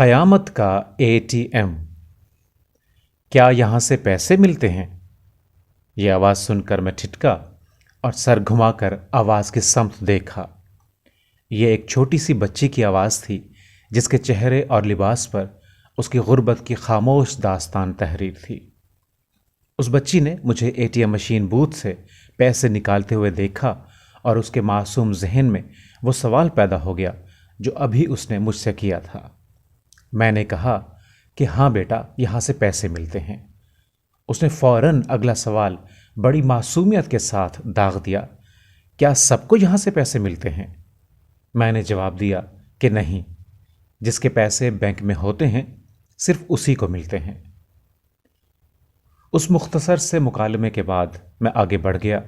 قیامت کا ATM، کیا یہاں سے پیسے ملتے ہیں؟ یہ آواز سن کر میں ٹھٹکا اور سر گھما کر آواز کی سمت دیکھا۔ یہ ایک چھوٹی سی بچی کی آواز تھی جس کے چہرے اور لباس پر اس کی غربت کی خاموش داستان تحریر تھی۔ اس بچی نے مجھے ATM مشین بوتھ سے پیسے نکالتے ہوئے دیکھا اور اس کے معصوم ذہن میں وہ سوال پیدا ہو گیا جو ابھی اس نے مجھ سے کیا تھا۔ میں نے کہا کہ ہاں بیٹا، یہاں سے پیسے ملتے ہیں۔ اس نے فوراً اگلا سوال بڑی معصومیت کے ساتھ داغ دیا، کیا سب کو یہاں سے پیسے ملتے ہیں؟ میں نے جواب دیا کہ نہیں، جس کے پیسے بینک میں ہوتے ہیں صرف اسی کو ملتے ہیں۔ اس مختصر سے مکالمے کے بعد میں آگے بڑھ گیا،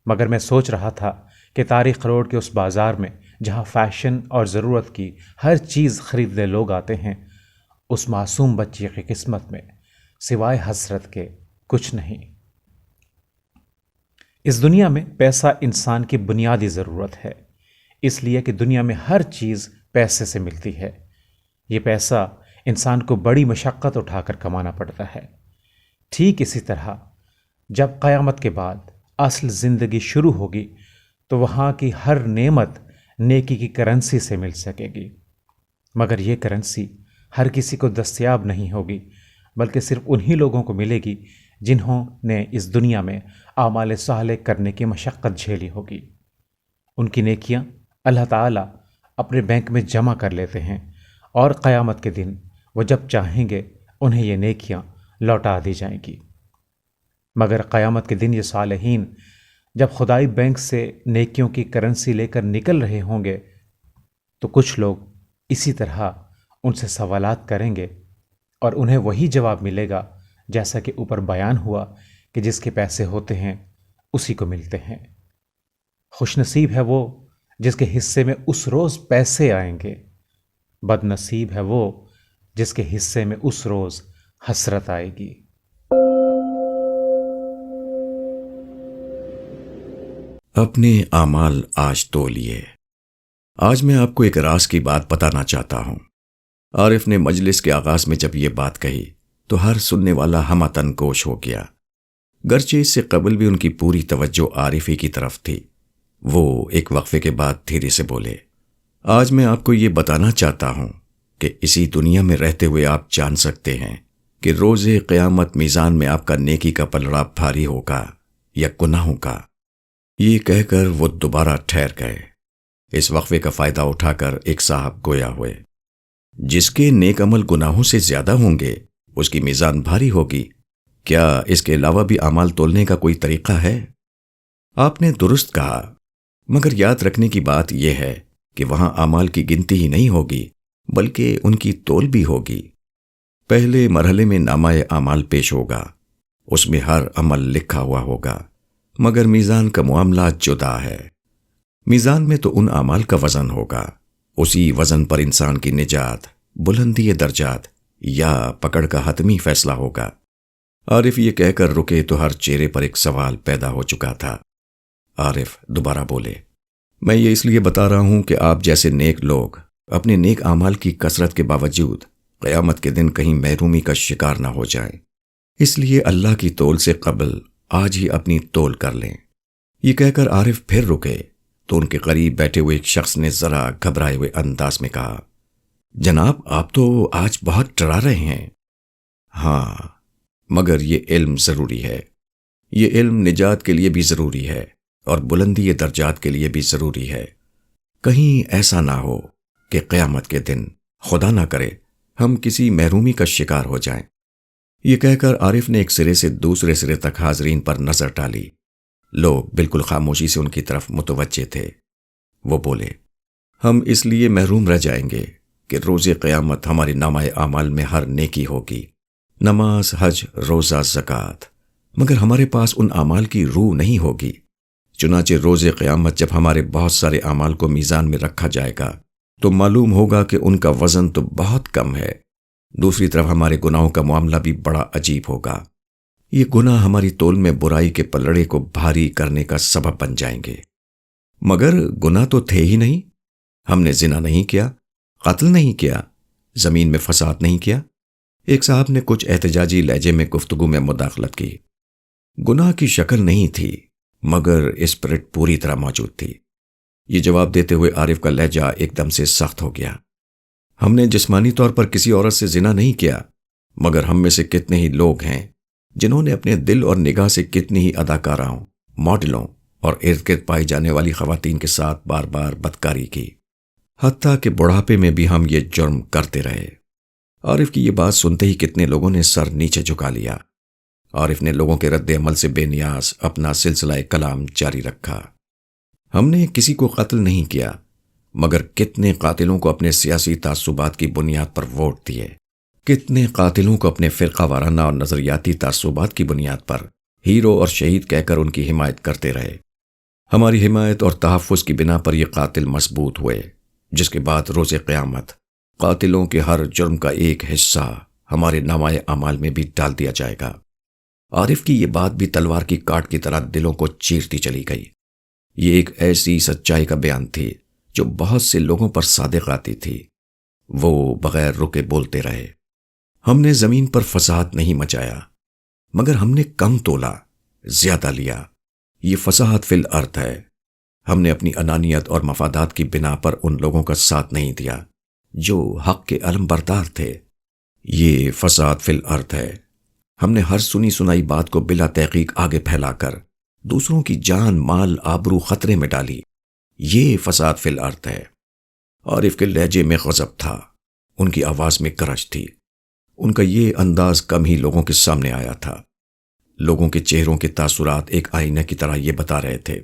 مگر میں سوچ رہا تھا کہ طارق روڈ کے اس بازار میں جہاں فیشن اور ضرورت کی ہر چیز خریدنے لوگ آتے ہیں، اس معصوم بچی کی قسمت میں سوائے حسرت کے کچھ نہیں۔ اس دنیا میں پیسہ انسان کی بنیادی ضرورت ہے، اس لیے کہ دنیا میں ہر چیز پیسے سے ملتی ہے۔ یہ پیسہ انسان کو بڑی مشقت اٹھا کر کمانا پڑتا ہے۔ ٹھیک اسی طرح جب قیامت کے بعد اصل زندگی شروع ہوگی تو وہاں کی ہر نعمت نیکی کی کرنسی سے مل سکے گی، مگر یہ کرنسی ہر کسی کو دستیاب نہیں ہوگی، بلکہ صرف انہی لوگوں کو ملے گی جنہوں نے اس دنیا میں اعمال صالح کرنے کی مشقت جھیلی ہوگی۔ ان کی نیکیاں اللہ تعالیٰ اپنے بینک میں جمع کر لیتے ہیں اور قیامت کے دن وہ جب چاہیں گے انہیں یہ نیکیاں لوٹا دی جائیں گی۔ مگر قیامت کے دن یہ صالحین جب خدائی بینک سے نیکیوں کی کرنسی لے کر نکل رہے ہوں گے تو کچھ لوگ اسی طرح ان سے سوالات کریں گے اور انہیں وہی جواب ملے گا جیسا کہ اوپر بیان ہوا کہ جس کے پیسے ہوتے ہیں اسی کو ملتے ہیں۔ خوش نصیب ہے وہ جس کے حصے میں اس روز پیسے آئیں گے، بد نصیب ہے وہ جس کے حصے میں اس روز حسرت آئے گی۔ اپنے اعمال آج تولیے۔ آج میں آپ کو ایک راز کی بات بتانا چاہتا ہوں۔ عارف نے مجلس کے آغاز میں جب یہ بات کہی تو ہر سننے والا ہمہ گوش ہو گیا، گرچہ اس سے قبل بھی ان کی پوری توجہ عارف ہی کی طرف تھی۔ وہ ایک وقفے کے بعد دھیرے سے بولے، آج میں آپ کو یہ بتانا چاہتا ہوں کہ اسی دنیا میں رہتے ہوئے آپ جان سکتے ہیں کہ روز قیامت میزان میں آپ کا نیکی کا پلڑا بھاری ہوگا یا گناہوں کا۔ یہ کہہ کر وہ دوبارہ ٹھہر گئے۔ اس وقفے کا فائدہ اٹھا کر ایک صاحب گویا ہوئے، جس کے نیک عمل گناہوں سے زیادہ ہوں گے اس کی میزان بھاری ہوگی، کیا اس کے علاوہ بھی اعمال تولنے کا کوئی طریقہ ہے؟ آپ نے درست کہا، مگر یاد رکھنے کی بات یہ ہے کہ وہاں اعمال کی گنتی ہی نہیں ہوگی بلکہ ان کی تول بھی ہوگی۔ پہلے مرحلے میں نامہ اعمال پیش ہوگا، اس میں ہر عمل لکھا ہوا ہوگا، مگر میزان کا معاملہ جدا ہے۔ میزان میں تو ان اعمال کا وزن ہوگا، اسی وزن پر انسان کی نجات، بلندی درجات یا پکڑ کا حتمی فیصلہ ہوگا۔ عارف یہ کہہ کر رکے تو ہر چہرے پر ایک سوال پیدا ہو چکا تھا۔ عارف دوبارہ بولے، میں یہ اس لیے بتا رہا ہوں کہ آپ جیسے نیک لوگ اپنے نیک اعمال کی کثرت کے باوجود قیامت کے دن کہیں محرومی کا شکار نہ ہو جائیں، اس لیے اللہ کی تول سے قبل آج ہی اپنی تول کر لیں۔ یہ کہہ کر عارف پھر رکے تو ان کے قریب بیٹھے ہوئے ایک شخص نے ذرا گھبرائے ہوئے انداز میں کہا، جناب آپ تو آج بہت ڈرا رہے ہیں۔ ہاں، مگر یہ علم ضروری ہے، یہ علم نجات کے لیے بھی ضروری ہے اور بلندی درجات کے لیے بھی ضروری ہے۔ کہیں ایسا نہ ہو کہ قیامت کے دن خدا نہ کرے ہم کسی محرومی کا شکار ہو جائیں۔ یہ کہہ کر عارف نے ایک سرے سے دوسرے سرے تک حاضرین پر نظر ڈالی۔ لوگ بالکل خاموشی سے ان کی طرف متوجہ تھے۔ وہ بولے، ہم اس لیے محروم رہ جائیں گے کہ روز قیامت ہمارے نامہ اعمال میں ہر نیکی ہوگی، نماز، حج، روزہ، زکوٰۃ، مگر ہمارے پاس ان اعمال کی روح نہیں ہوگی۔ چنانچہ روز قیامت جب ہمارے بہت سارے اعمال کو میزان میں رکھا جائے گا تو معلوم ہوگا کہ ان کا وزن تو بہت کم ہے۔ دوسری طرف ہمارے گناہوں کا معاملہ بھی بڑا عجیب ہوگا۔ یہ گناہ ہماری تول میں برائی کے پلڑے کو بھاری کرنے کا سبب بن جائیں گے۔ مگر گناہ تو تھے ہی نہیں، ہم نے زنا نہیں کیا، قتل نہیں کیا، زمین میں فساد نہیں کیا؟ ایک صاحب نے کچھ احتجاجی لہجے میں گفتگو میں مداخلت کی۔ گناہ کی شکل نہیں تھی مگر اسپرٹ پوری طرح موجود تھی۔ یہ جواب دیتے ہوئے عارف کا لہجہ ایک دم سے سخت ہو گیا۔ ہم نے جسمانی طور پر کسی عورت سے زنا نہیں کیا، مگر ہم میں سے کتنے ہی لوگ ہیں جنہوں نے اپنے دل اور نگاہ سے کتنی ہی اداکاراؤں، ماڈلوں اور ارد گرد پائی جانے والی خواتین کے ساتھ بار بار بدکاری کی، حتیٰ کہ بڑھاپے میں بھی ہم یہ جرم کرتے رہے۔ عارف کی یہ بات سنتے ہی کتنے لوگوں نے سر نیچے جھکا لیا۔ عارف نے لوگوں کے رد عمل سے بے نیاز اپنا سلسلہ کلام جاری رکھا۔ ہم نے کسی کو قتل نہیں کیا، مگر کتنے قاتلوں کو اپنے سیاسی تعصبات کی بنیاد پر ووٹ دیے، کتنے قاتلوں کو اپنے فرقہ وارانہ اور نظریاتی تعصبات کی بنیاد پر ہیرو اور شہید کہہ کر ان کی حمایت کرتے رہے۔ ہماری حمایت اور تحفظ کی بنا پر یہ قاتل مضبوط ہوئے، جس کے بعد روز قیامت قاتلوں کے ہر جرم کا ایک حصہ ہمارے نامۂ اعمال میں بھی ڈال دیا جائے گا۔ عارف کی یہ بات بھی تلوار کی کاٹ کی طرح دلوں کو چیرتی چلی گئی۔ یہ ایک ایسی سچائی کا بیان تھی جو بہت سے لوگوں پر صادق آتی تھی۔ وہ بغیر رکے بولتے رہے۔ ہم نے زمین پر فساد نہیں مچایا، مگر ہم نے کم تولا، زیادہ لیا۔ یہ فساد فی الارض ہے۔ ہم نے اپنی انانیت اور مفادات کی بنا پر ان لوگوں کا ساتھ نہیں دیا جو حق کے علم بردار تھے۔ یہ فساد فی الارض ہے۔ ہم نے ہر سنی سنائی بات کو بلا تحقیق آگے پھیلا کر دوسروں کی جان، مال، آبرو خطرے میں ڈالی۔ یہ فساد فی الارض ہے۔ عارف کے لہجے میں غضب تھا، ان کی آواز میں کرش تھی۔ ان کا یہ انداز کم ہی لوگوں کے سامنے آیا تھا۔ لوگوں کے چہروں کے تاثرات ایک آئینہ کی طرح یہ بتا رہے تھے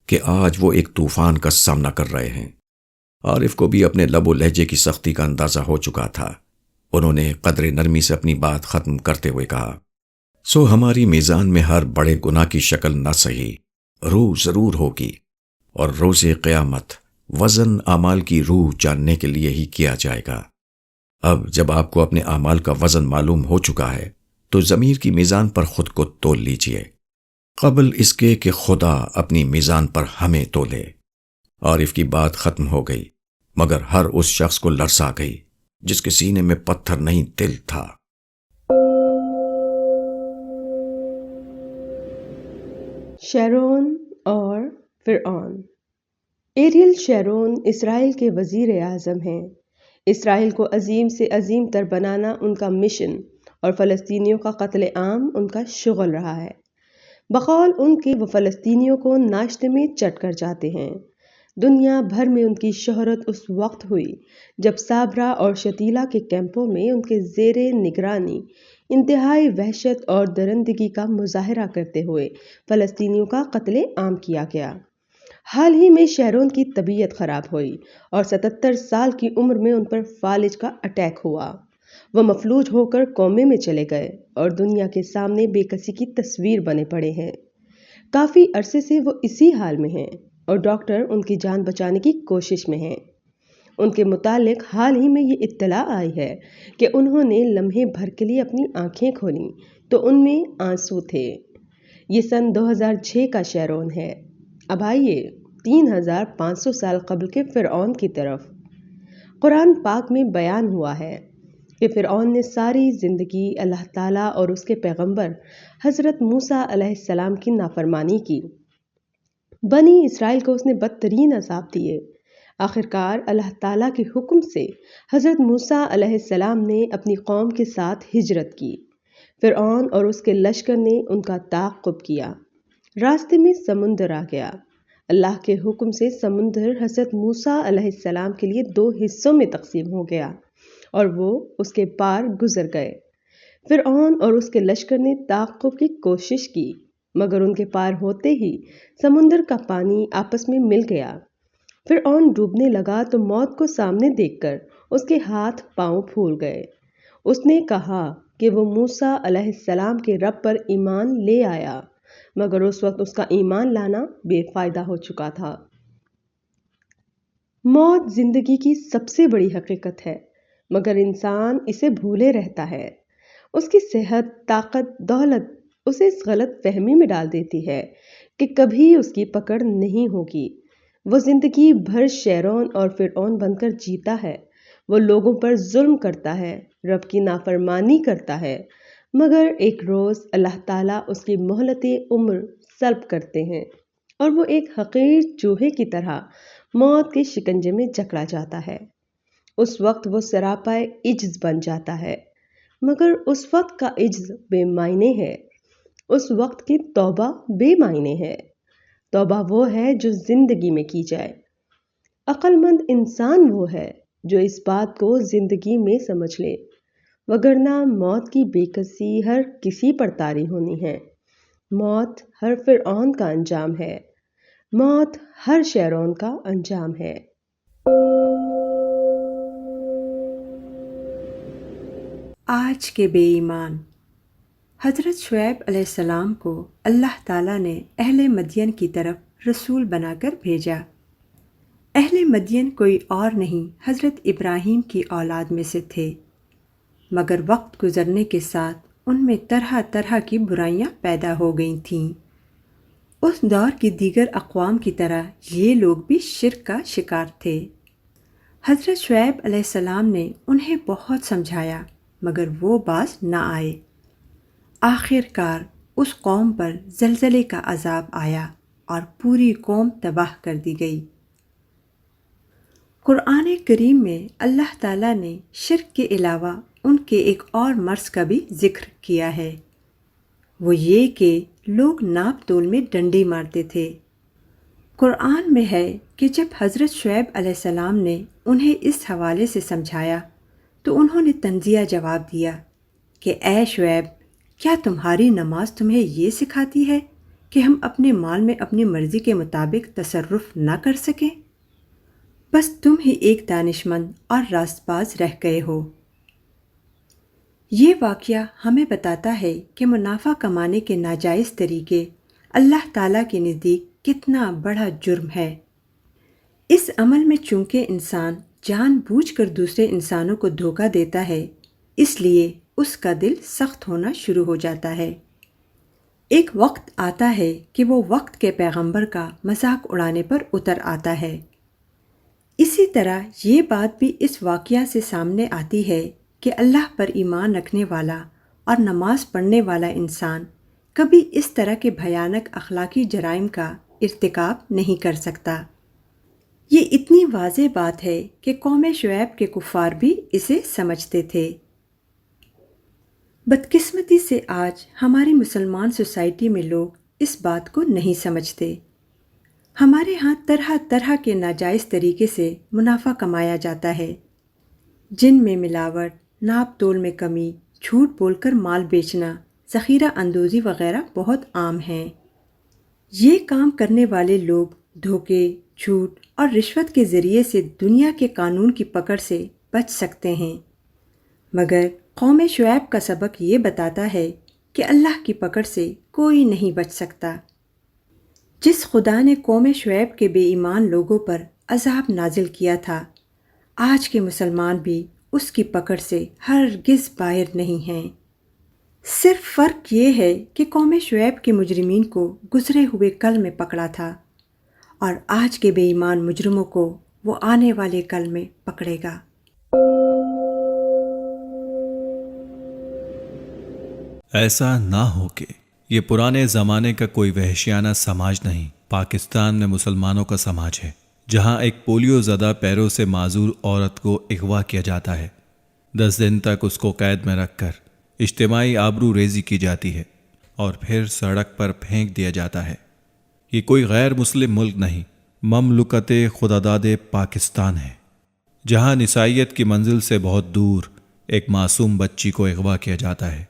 کہ آج وہ ایک طوفان کا سامنا کر رہے ہیں۔ عارف کو بھی اپنے لب و لہجے کی سختی کا اندازہ ہو چکا تھا۔ انہوں نے قدر نرمی سے اپنی بات ختم کرتے ہوئے کہا، سو ہماری میزان میں ہر بڑے گناہ کی شکل نہ سہی، روح ضرور ہوگی، اور روز قیامت وزن اعمال کی روح جاننے کے لیے ہی کیا جائے گا۔ اب جب آپ کو اپنے اعمال کا وزن معلوم ہو چکا ہے تو ضمیر کی میزان پر خود کو تول لیجئے، قبل اس کے کہ خدا اپنی میزان پر ہمیں تولے۔ عارف کی بات ختم ہو گئی، مگر ہر اس شخص کو لرزا گئی جس کے سینے میں پتھر نہیں دل تھا۔ شارون اور فرعون۔ ایریل شارون اسرائیل کے وزیر اعظم ہیں۔ اسرائیل کو عظیم سے عظیم تر بنانا ان کا مشن اور فلسطینیوں کا قتل عام ان کا شغل رہا ہے۔ بقول ان کے وہ فلسطینیوں کو ناشتے میں چٹ کر جاتے ہیں۔ دنیا بھر میں ان کی شہرت اس وقت ہوئی جب صابرا اور شتیلا کے کیمپوں میں ان کے زیر نگرانی انتہائی وحشت اور درندگی کا مظاہرہ کرتے ہوئے فلسطینیوں کا قتل عام کیا گیا۔ حال ہی میں شارون کی طبیعت خراب ہوئی اور 77 سال کی عمر میں ان پر فالج کا اٹیک ہوا۔ وہ مفلوج ہو کر کومے میں چلے گئے اور دنیا کے سامنے بے کسی کی تصویر بنے پڑے ہیں۔ کافی عرصے سے وہ اسی حال میں ہیں اور ڈاکٹر ان کی جان بچانے کی کوشش میں ہیں۔ ان کے متعلق حال ہی میں یہ اطلاع آئی ہے کہ انہوں نے لمحے بھر کے لیے اپنی آنکھیں کھولیں تو ان میں آنسو تھے۔ یہ سن 2006 کا شارون ہے۔ اب آئیے 3500 سال قبل کے فرعون کی طرف۔ قرآن پاک میں بیان ہوا ہے کہ فرعون نے ساری زندگی اللہ تعالیٰ اور اس کے پیغمبر حضرت موسیٰ علیہ السلام کی نافرمانی کی۔ بنی اسرائیل کو اس نے بدترین عذاب دیے۔ آخرکار اللہ تعالیٰ کے حکم سے حضرت موسیٰ علیہ السلام نے اپنی قوم کے ساتھ ہجرت کی۔ فرعون اور اس کے لشکر نے ان کا تعاقب کیا۔ راستے میں سمندر آ گیا۔ اللہ کے حکم سے سمندر حضرت موسیٰ علیہ السلام کے لیے 2 حصوں میں تقسیم ہو گیا اور وہ اس کے پار گزر گئے۔ فرعون اور اس کے لشکر نے تعاقب کی کوشش کی، مگر ان کے پار ہوتے ہی سمندر کا پانی آپس میں مل گیا۔ فرعون ڈوبنے لگا تو موت کو سامنے دیکھ کر اس کے ہاتھ پاؤں پھول گئے۔ اس نے کہا کہ وہ موسیٰ علیہ السلام کے رب پر ایمان لے آیا، مگر اس وقت اس کا ایمان لانا بے فائدہ ہو چکا تھا۔ موت زندگی کی سب سے بڑی حقیقت ہے، مگر انسان اسے بھولے رہتا ہے۔ اس کی صحت، طاقت، دولت اسے اس غلط فہمی میں ڈال دیتی ہے کہ کبھی اس کی پکڑ نہیں ہوگی۔ وہ زندگی بھر شارون اور فرعون بن کر جیتا ہے، وہ لوگوں پر ظلم کرتا ہے، رب کی نافرمانی کرتا ہے، مگر ایک روز اللہ تعالیٰ اس کی مہلت عمر سلب کرتے ہیں اور وہ ایک حقیر چوہے کی طرح موت کے شکنجے میں جکڑا جاتا ہے۔ اس وقت وہ سراپائے عجز بن جاتا ہے، مگر اس وقت کا عجز بے معنی ہے، اس وقت کی توبہ بے معنی ہے۔ توبہ وہ ہے جو زندگی میں کی جائے۔ عقل مند انسان وہ ہے جو اس بات کو زندگی میں سمجھ لے، وگرنہ موت کی بے کسی ہر کسی پر طاری ہونی ہے۔ موت ہر فرعون کا انجام ہے، موت ہر شیرون کا انجام ہے۔ آج کے بے ایمان۔ حضرت شعیب علیہ السلام کو اللہ تعالیٰ نے اہل مدین کی طرف رسول بنا کر بھیجا۔ اہل مدین کوئی اور نہیں حضرت ابراہیم کی اولاد میں سے تھے، مگر وقت گزرنے کے ساتھ ان میں طرح طرح کی برائیاں پیدا ہو گئی تھیں۔ اس دور کی دیگر اقوام کی طرح یہ لوگ بھی شرک کا شکار تھے۔ حضرت شعیب علیہ السلام نے انہیں بہت سمجھایا، مگر وہ باز نہ آئے۔ آخر کار اس قوم پر زلزلے کا عذاب آیا اور پوری قوم تباہ کر دی گئی۔ قرآن کریم میں اللہ تعالیٰ نے شرک کے علاوہ ان کے ایک اور مرض کا بھی ذکر کیا ہے، وہ یہ کہ لوگ ناپ تول میں ڈنڈی مارتے تھے۔ قرآن میں ہے کہ جب حضرت شعیب علیہ السلام نے انہیں اس حوالے سے سمجھایا تو انہوں نے طنزیہ جواب دیا کہ اے شعیب، کیا تمہاری نماز تمہیں یہ سکھاتی ہے کہ ہم اپنے مال میں اپنی مرضی کے مطابق تصرف نہ کر سکیں؟ بس تم ہی ایک دانش مند اور راست باز رہ گئے ہو۔ یہ واقعہ ہمیں بتاتا ہے کہ منافع کمانے کے ناجائز طریقے اللہ تعالیٰ کے نزدیک کتنا بڑا جرم ہے۔ اس عمل میں چونکہ انسان جان بوجھ کر دوسرے انسانوں کو دھوکہ دیتا ہے، اس لیے اس کا دل سخت ہونا شروع ہو جاتا ہے۔ ایک وقت آتا ہے کہ وہ وقت کے پیغمبر کا مذاق اڑانے پر اتر آتا ہے۔ اسی طرح یہ بات بھی اس واقعہ سے سامنے آتی ہے کہ اللہ پر ایمان رکھنے والا اور نماز پڑھنے والا انسان کبھی اس طرح کے بھیانک اخلاقی جرائم کا ارتکاب نہیں کر سکتا۔ یہ اتنی واضح بات ہے کہ قوم شعیب کے کفار بھی اسے سمجھتے تھے۔ بدقسمتی سے آج ہماری مسلمان سوسائٹی میں لوگ اس بات کو نہیں سمجھتے۔ ہمارے ہاں طرح طرح کے ناجائز طریقے سے منافع کمایا جاتا ہے، جن میں ملاوٹ، ناپ تول میں کمی، جھوٹ بول کر مال بیچنا، ذخیرہ اندوزی وغیرہ بہت عام ہیں۔ یہ کام کرنے والے لوگ دھوکے، جھوٹ اور رشوت کے ذریعے سے دنیا کے قانون کی پکڑ سے بچ سکتے ہیں، مگر قوم شعیب کا سبق یہ بتاتا ہے کہ اللہ کی پکڑ سے کوئی نہیں بچ سکتا۔ جس خدا نے قوم شعیب کے بے ایمان لوگوں پر عذاب نازل کیا تھا، آج کے مسلمان بھی اس کی پکڑ سے ہرگز باہر نہیں ہیں۔ صرف فرق یہ ہے کہ قوم شعیب کے مجرمین کو گزرے ہوئے کل میں پکڑا تھا، اور آج کے بے ایمان مجرموں کو وہ آنے والے کل میں پکڑے گا۔ ایسا نہ ہو کہ یہ پرانے زمانے کا کوئی وحشیانہ سماج نہیں، پاکستان میں مسلمانوں کا سماج ہے، جہاں ایک پولیو زدہ پیروں سے معذور عورت کو اغوا کیا جاتا ہے، 10 دن تک اس کو قید میں رکھ کر اجتماعی آبرو ریزی کی جاتی ہے اور پھر سڑک پر پھینک دیا جاتا ہے۔ یہ کوئی غیر مسلم ملک نہیں، مملکت خداداد پاکستان ہے، جہاں نسائیت کی منزل سے بہت دور ایک معصوم بچی کو اغوا کیا جاتا ہے،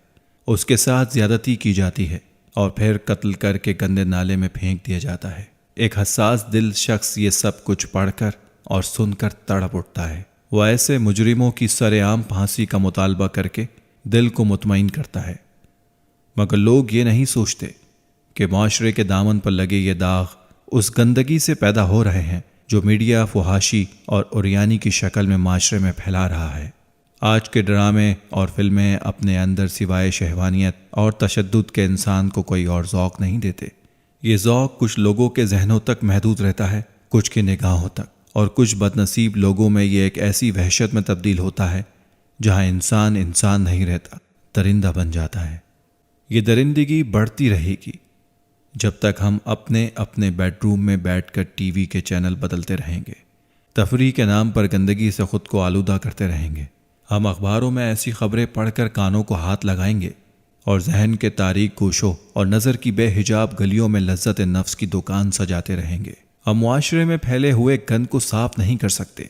اس کے ساتھ زیادتی کی جاتی ہے اور پھر قتل کر کے گندے نالے میں پھینک دیا جاتا ہے۔ ایک حساس دل شخص یہ سب کچھ پڑھ کر اور سن کر تڑپ اٹھتا ہے۔ وہ ایسے مجرموں کی سر عام پھانسی کا مطالبہ کر کے دل کو مطمئن کرتا ہے، مگر لوگ یہ نہیں سوچتے کہ معاشرے کے دامن پر لگے یہ داغ اس گندگی سے پیدا ہو رہے ہیں جو میڈیا فحاشی اور عریانی کی شکل میں معاشرے میں پھیلا رہا ہے۔ آج کے ڈرامے اور فلمیں اپنے اندر سوائے شہوانیت اور تشدد کے انسان کو کوئی اور ذوق نہیں دیتے۔ یہ ذوق کچھ لوگوں کے ذہنوں تک محدود رہتا ہے، کچھ کی نگاہوں تک، اور کچھ بدنصیب لوگوں میں یہ ایک ایسی وحشت میں تبدیل ہوتا ہے جہاں انسان انسان نہیں رہتا، درندہ بن جاتا ہے۔ یہ درندگی بڑھتی رہے گی جب تک ہم اپنے اپنے بیڈ روم میں بیٹھ کر ٹی وی کے چینل بدلتے رہیں گے، تفریح کے نام پر گندگی سے خود کو آلودہ کرتے رہیں گے۔ ہم اخباروں میں ایسی خبریں پڑھ کر کانوں کو ہاتھ لگائیں گے اور ذہن کے تاریک گوشوں اور نظر کی بے حجاب گلیوں میں لذت نفس کی دکان سجاتے رہیں گے۔ ہم معاشرے میں پھیلے ہوئے گند کو صاف نہیں کر سکتے،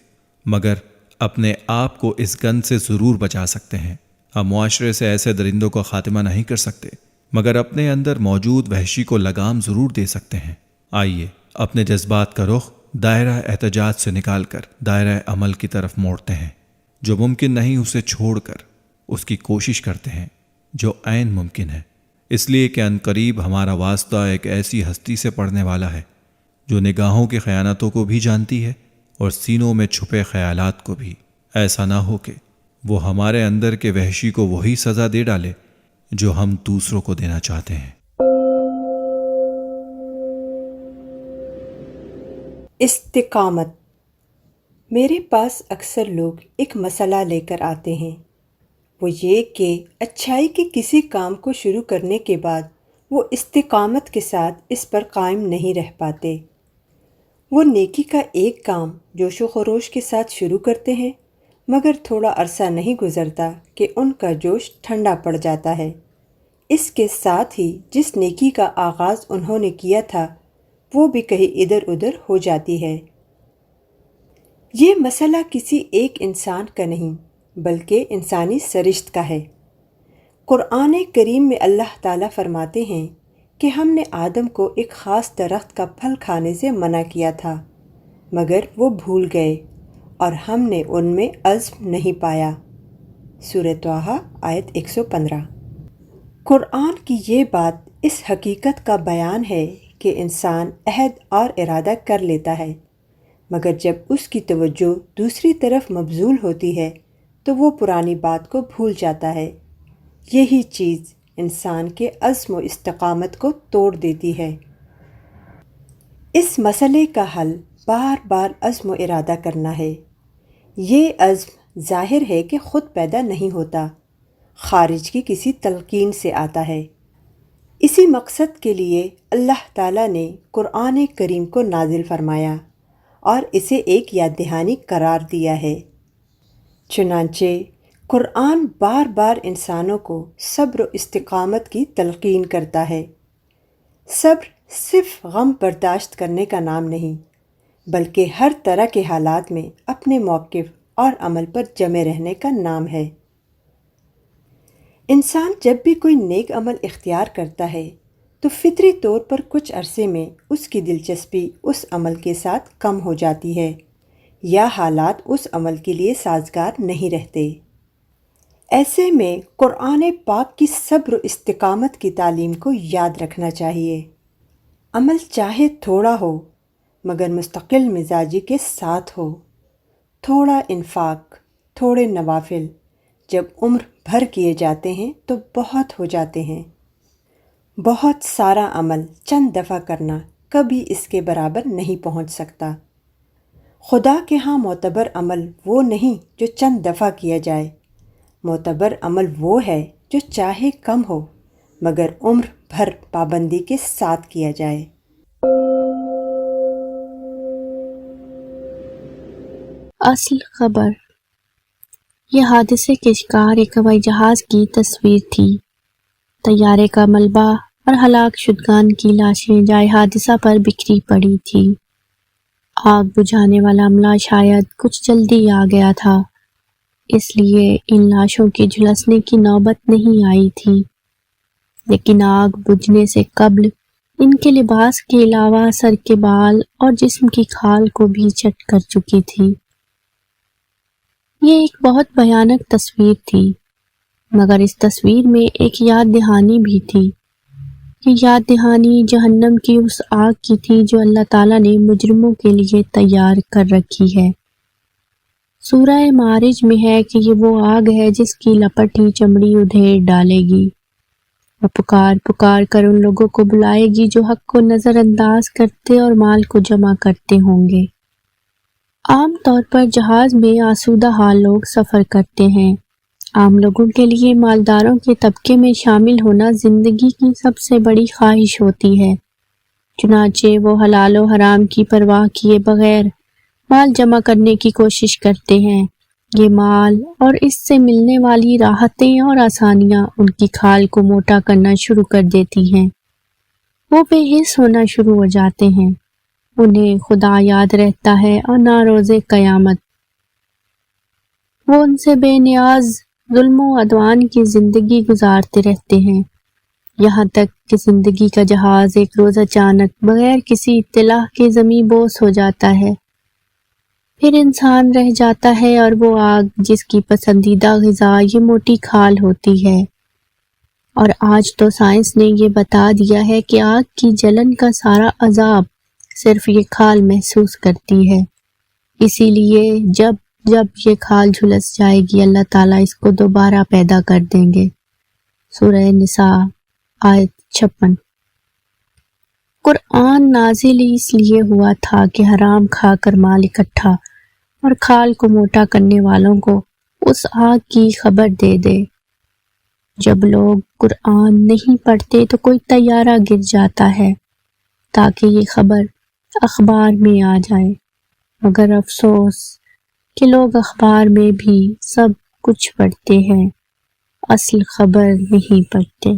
مگر اپنے آپ کو اس گند سے ضرور بچا سکتے ہیں۔ ہم معاشرے سے ایسے درندوں کا خاتمہ نہیں کر سکتے، مگر اپنے اندر موجود وحشی کو لگام ضرور دے سکتے ہیں۔ آئیے اپنے جذبات کا رخ دائرہ احتجاج سے نکال کر دائرہ عمل کی طرف موڑتے ہیں۔ جو ممکن نہیں اسے چھوڑ کر اس کی کوشش کرتے ہیں جو عین ممکن ہے، اس لیے کہ عنقریب ہمارا واسطہ ایک ایسی ہستی سے پڑنے والا ہے جو نگاہوں کی خیانتوں کو بھی جانتی ہے اور سینوں میں چھپے خیالات کو بھی۔ ایسا نہ ہو کہ وہ ہمارے اندر کے وحشی کو وہی سزا دے ڈالے جو ہم دوسروں کو دینا چاہتے ہیں۔ استقامت۔ میرے پاس اکثر لوگ ایک مسئلہ لے کر آتے ہیں، وہ یہ کہ اچھائی کے کسی کام کو شروع کرنے کے بعد وہ استقامت کے ساتھ اس پر قائم نہیں رہ پاتے۔ وہ نیکی کا ایک کام جوش و خروش کے ساتھ شروع کرتے ہیں، مگر تھوڑا عرصہ نہیں گزرتا کہ ان کا جوش ٹھنڈا پڑ جاتا ہے۔ اس کے ساتھ ہی جس نیکی کا آغاز انہوں نے کیا تھا وہ بھی کہیں ادھر ادھر ہو جاتی ہے۔ یہ مسئلہ کسی ایک انسان کا نہیں بلکہ انسانی سرشت کا ہے۔ قرآن کریم میں اللہ تعالیٰ فرماتے ہیں کہ ہم نے آدم کو ایک خاص درخت کا پھل کھانے سے منع کیا تھا، مگر وہ بھول گئے اور ہم نے ان میں عزم نہیں پایا۔ سورہ طٰہٰ آیت 115۔ قرآن کی یہ بات اس حقیقت کا بیان ہے کہ انسان عہد اور ارادہ کر لیتا ہے، مگر جب اس کی توجہ دوسری طرف مبذول ہوتی ہے تو وہ پرانی بات کو بھول جاتا ہے۔ یہی چیز انسان کے عزم و استقامت کو توڑ دیتی ہے۔ اس مسئلے کا حل بار بار عزم و ارادہ کرنا ہے۔ یہ عزم ظاہر ہے کہ خود پیدا نہیں ہوتا، خارج کی کسی تلقین سے آتا ہے۔ اسی مقصد کے لیے اللہ تعالیٰ نے قرآن کریم کو نازل فرمایا اور اسے ایک یاد دہانی قرار دیا ہے۔ چنانچہ قرآن بار بار انسانوں کو صبر و استقامت کی تلقین کرتا ہے۔ صبر صرف غم برداشت کرنے کا نام نہیں، بلکہ ہر طرح کے حالات میں اپنے موقف اور عمل پر جمے رہنے کا نام ہے۔ انسان جب بھی کوئی نیک عمل اختیار کرتا ہے تو فطری طور پر کچھ عرصے میں اس کی دلچسپی اس عمل کے ساتھ کم ہو جاتی ہے یا حالات اس عمل کے لیے سازگار نہیں رہتے۔ ایسے میں قرآن پاک کی صبر و استقامت کی تعلیم کو یاد رکھنا چاہیے۔ عمل چاہے تھوڑا ہو مگر مستقل مزاجی کے ساتھ ہو۔ تھوڑا انفاق، تھوڑے نوافل جب عمر بھر کیے جاتے ہیں تو بہت ہو جاتے ہیں۔ بہت سارا عمل چند دفعہ کرنا کبھی اس کے برابر نہیں پہنچ سکتا۔ خدا کے ہاں معتبر عمل وہ نہیں جو چند دفعہ کیا جائے، معتبر عمل وہ ہے جو چاہے کم ہو مگر عمر بھر پابندی کے ساتھ کیا جائے۔ اصل خبر۔ یہ حادثے کے شکار ایک ہوائی جہاز کی تصویر تھی۔ طیارے کا ملبہ اور ہلاک شدگان کی لاشیں جائے حادثہ پر بکھری پڑی تھی۔ آگ بجھانے والا عملہ شاید کچھ جلدی آ گیا تھا، اس لیے ان لاشوں کے جھلسنے کی نوبت نہیں آئی تھی، لیکن آگ بجھنے سے قبل ان کے لباس کے علاوہ سر کے بال اور جسم کی کھال کو بھی چٹ کر چکی تھی۔ یہ ایک بہت بھیانک تصویر تھی، مگر اس تصویر میں ایک یاد دہانی بھی تھی۔ یہ یاد دہانی جہنم کی اس آگ کی تھی جو اللہ تعالیٰ نے مجرموں کے لیے تیار کر رکھی ہے۔ سورہ معارج میں ہے کہ یہ وہ آگ ہے جس کی لپٹی چمڑی ادھیڑ ڈالے گی۔ وہ پکار پکار کر ان لوگوں کو بلائے گی جو حق کو نظر انداز کرتے اور مال کو جمع کرتے ہوں گے۔ عام طور پر جہاز میں آسودہ حال لوگ سفر کرتے ہیں۔ عام لوگوں کے لیے مالداروں کے طبقے میں شامل ہونا زندگی کی سب سے بڑی خواہش ہوتی ہے، چنانچہ وہ حلال و حرام کی پرواہ کیے بغیر مال جمع کرنے کی کوشش کرتے ہیں۔ یہ مال اور اس سے ملنے والی راحتیں اور آسانیاں ان کی کھال کو موٹا کرنا شروع کر دیتی ہیں۔ وہ بے حس ہونا شروع ہو جاتے ہیں، انہیں خدا یاد رہتا ہے اور نہ روز قیامت۔ وہ ان سے بے نیاز ظلم و عدوان کی زندگی گزارتے رہتے ہیں، یہاں تک کہ زندگی کا جہاز ایک روز اچانک بغیر کسی اطلاع کے زمیں بوس ہو جاتا ہے۔ پھر انسان رہ جاتا ہے اور وہ آگ جس کی پسندیدہ غذا یہ موٹی کھال ہوتی ہے۔ اور آج تو سائنس نے یہ بتا دیا ہے کہ آگ کی جلن کا سارا عذاب صرف یہ کھال محسوس کرتی ہے، اسی لیے جب یہ کھال جھلس جائے گی اللہ تعالیٰ اس کو دوبارہ پیدا کر دیں گے۔ سورہ نساء آیت 56۔ قرآن نازل اس لیے ہوا تھا کہ حرام کھا کر مال اکٹھا اور کھال کو موٹا کرنے والوں کو اس آگ کی خبر دے دے۔ جب لوگ قرآن نہیں پڑھتے تو کوئی طیارہ گر جاتا ہے تاکہ یہ خبر اخبار میں آ جائے، مگر افسوس کہ لوگ اخبار میں بھی سب کچھ پڑھتے ہیں، اصل خبر نہیں پڑھتے۔